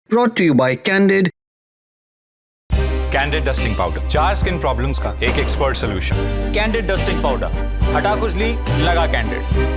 brought to you by Candid. Candid dusting powder, 4 skin problems का एक expert solution. Candid dusting powder, हटा खुजली, लगा कैंडिड।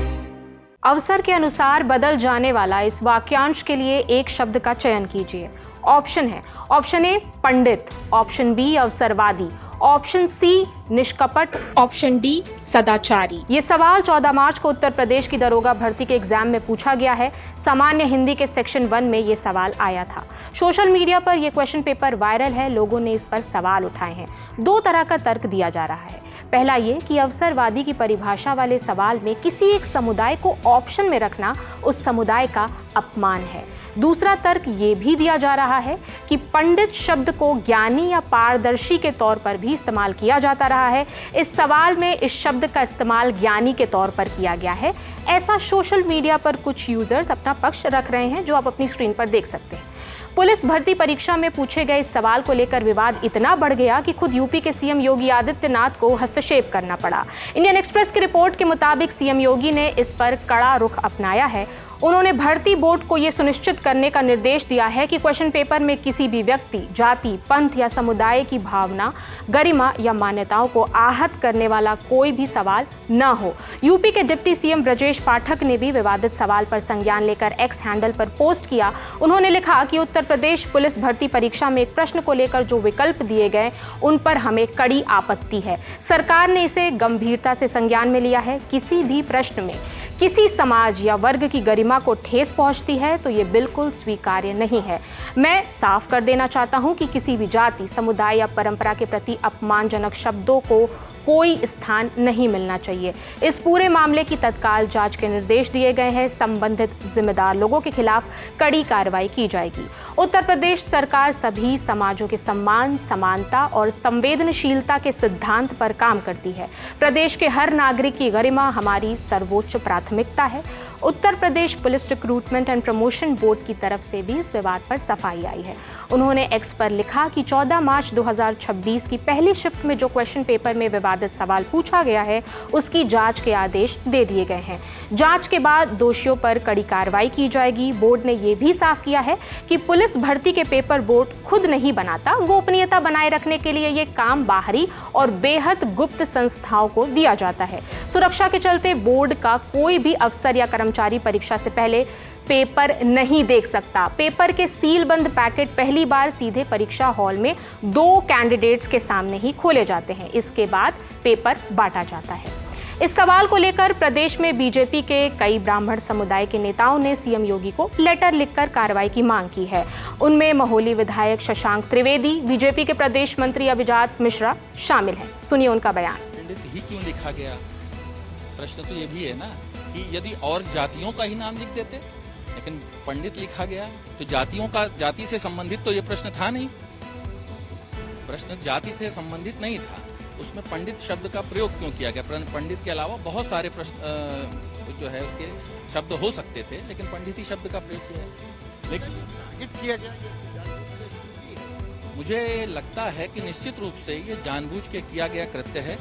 अवसर के अनुसार बदल जाने वाला इस वाक्यांश के लिए एक शब्द का चयन कीजिए। ऑप्शन है, ऑप्शन ए पंडित, ऑप्शन बी अवसरवादी, ऑप्शन सी निष्कपट, ऑप्शन डी सदाचारी। ये सवाल 14 मार्च को उत्तर प्रदेश की दरोगा भर्ती के एग्जाम में पूछा गया है। सामान्य हिंदी के सेक्शन 1 में ये सवाल आया था। सोशल मीडिया पर यह क्वेश्चन पेपर वायरल है। लोगों ने इस पर सवाल उठाए हैं। 2 तरह का तर्क दिया जा रहा है। पहला ये कि अवसरवादी की परिभाषा वाले सवाल में किसी एक समुदाय को ऑप्शन में रखना उस समुदाय का अपमान है। दूसरा तर्क ये भी दिया जा रहा है कि पंडित शब्द को ज्ञानी या पारदर्शी के तौर पर भी इस्तेमाल किया जाता रहा है। इस सवाल में इस शब्द का इस्तेमाल ज्ञानी के तौर पर किया गया है। ऐसा सोशल मीडिया पर कुछ यूजर्स अपना पक्ष रख रहे हैं, जो आप अपनी स्क्रीन पर देख सकते हैं। पुलिस भर्ती परीक्षा में पूछे गए इस सवाल को लेकर विवाद इतना बढ़ गया कि खुद यूपी के सीएम योगी आदित्यनाथ को हस्तक्षेप करना पड़ा। इंडियन एक्सप्रेस की रिपोर्ट के मुताबिक सीएम योगी ने इस पर कड़ा रुख अपनाया है। उन्होंने भर्ती बोर्ड को यह सुनिश्चित करने का निर्देश दिया है कि क्वेश्चन पेपर में किसी भी व्यक्ति, जाति, पंथ या समुदाय की भावना, गरिमा या मान्यताओं को आहत करने वाला कोई भी सवाल न हो। यूपी के डिप्टी सीएम ब्रजेश पाठक ने भी विवादित सवाल पर संज्ञान लेकर एक्स हैंडल पर पोस्ट किया। उन्होंने लिखा कि उत्तर प्रदेश पुलिस भर्ती परीक्षा में एक प्रश्न को लेकर जो विकल्प दिए गए उन पर हमें कड़ी आपत्ति है। सरकार ने इसे गंभीरता से संज्ञान में लिया है। किसी भी प्रश्न में किसी समाज या वर्ग की गरिमा को ठेस पहुंचती है तो ये बिल्कुल स्वीकार्य नहीं है। मैं साफ कर देना चाहता हूं कि किसी भी जाति, समुदाय या परंपरा के प्रति अपमानजनक शब्दों को कोई स्थान नहीं मिलना चाहिए। इस पूरे मामले की तत्काल जांच के निर्देश दिए गए हैं। संबंधित जिम्मेदार लोगों के खिलाफ कड़ी कार्रवाई की जाएगी। उत्तर प्रदेश सरकार सभी समाजों के सम्मान, समानता और संवेदनशीलता के सिद्धांत पर काम करती है। प्रदेश के हर नागरिक की गरिमा हमारी सर्वोच्च प्राथमिकता है। Uttar Pradesh police recruitment and promotion board की तरफ से भी इस विवाद पर सफाई आई है। उन्होंने एक्स पर लिखा कि 14 मार्च 2026 की पहली शिफ्ट में जो क्वेश्चन पेपर में विवादित सवाल पूछा गया है उसकी जांच के आदेश दे दिए गए हैं। जांच के बाद दोषियों पर कड़ी कार्रवाई की जाएगी। बोर्ड ने यह भी साफ किया है कि पुलिस भर्ती के पेपर बोर्ड खुद नहीं बनाता। गोपनीयता बनाए रखने के लिए ये काम बाहरी और बेहद गुप्त संस्थाओं को दिया जाता है। सुरक्षा के चलते बोर्ड का कोई भी अफसर या कर्मचारी परीक्षा से पहले पेपर नहीं देख सकता। पेपर के सीलबंद पैकेट पहली बार सीधे परीक्षा हॉल में 2 कैंडिडेट्स के सामने ही खोले जाते हैं। इसके बाद पेपर बांटा जाता है। इस सवाल को लेकर प्रदेश में बीजेपी के कई ब्राह्मण समुदाय के नेताओं ने सीएम योगी को लेटर लिखकर कार्रवाई की मांग की है। उनमें महोली विधायक शशांक त्रिवेदी, बीजेपी के प्रदेश मंत्री अभिजात मिश्रा शामिल हैं। सुनिए उनका बयान। पंडित ही क्यों लिखा गया? प्रश्न तो ये भी है ना कि यदि और जातियों का ही नाम लिख देते, लेकिन पंडित लिखा गया तो जाति से संबंधित तो ये प्रश्न था नहीं। प्रश्न जाति से संबंधित नहीं था, उसमें पंडित शब्द का प्रयोग क्यों किया गया? पंडित के अलावा बहुत सारे प्रश्न जो है उसके शब्द हो सकते थे, लेकिन पंडित ही शब्द का प्रयोग किया गया। मुझे लगता है कि निश्चित रूप से ये जानबूझ के किया गया कृत्य है।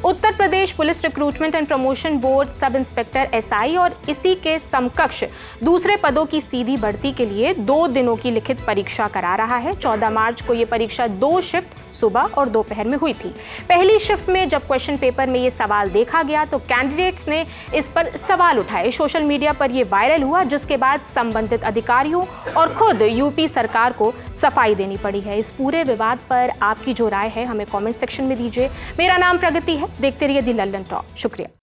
Uttar Pradesh police recruitment and promotion board sub inspector SI और इसी के समकक्ष दूसरे पदों की सीधी भर्ती के लिए 2 दिनों की लिखित परीक्षा करा रहा है। 14 मार्च को ये परीक्षा 2 शिफ्ट सुबह और दोपहर में हुई थी। पहली शिफ्ट में जब क्वेश्चन पेपर में ये सवाल देखा गया तो कैंडिडेट्स ने इस पर सवाल उठाए। सोशल मीडिया पर ये वायरल हुआ, जिसके बाद संबंधित अधिकारियों और खुद यूपी सरकार को सफाई देनी पड़ी है। इस पूरे विवाद पर आपकी जो राय है हमें कमेंट सेक्शन में दीजिए। मेरा नाम प्रगति है। देखते रहिए दी लल्लन टॉक। शुक्रिया।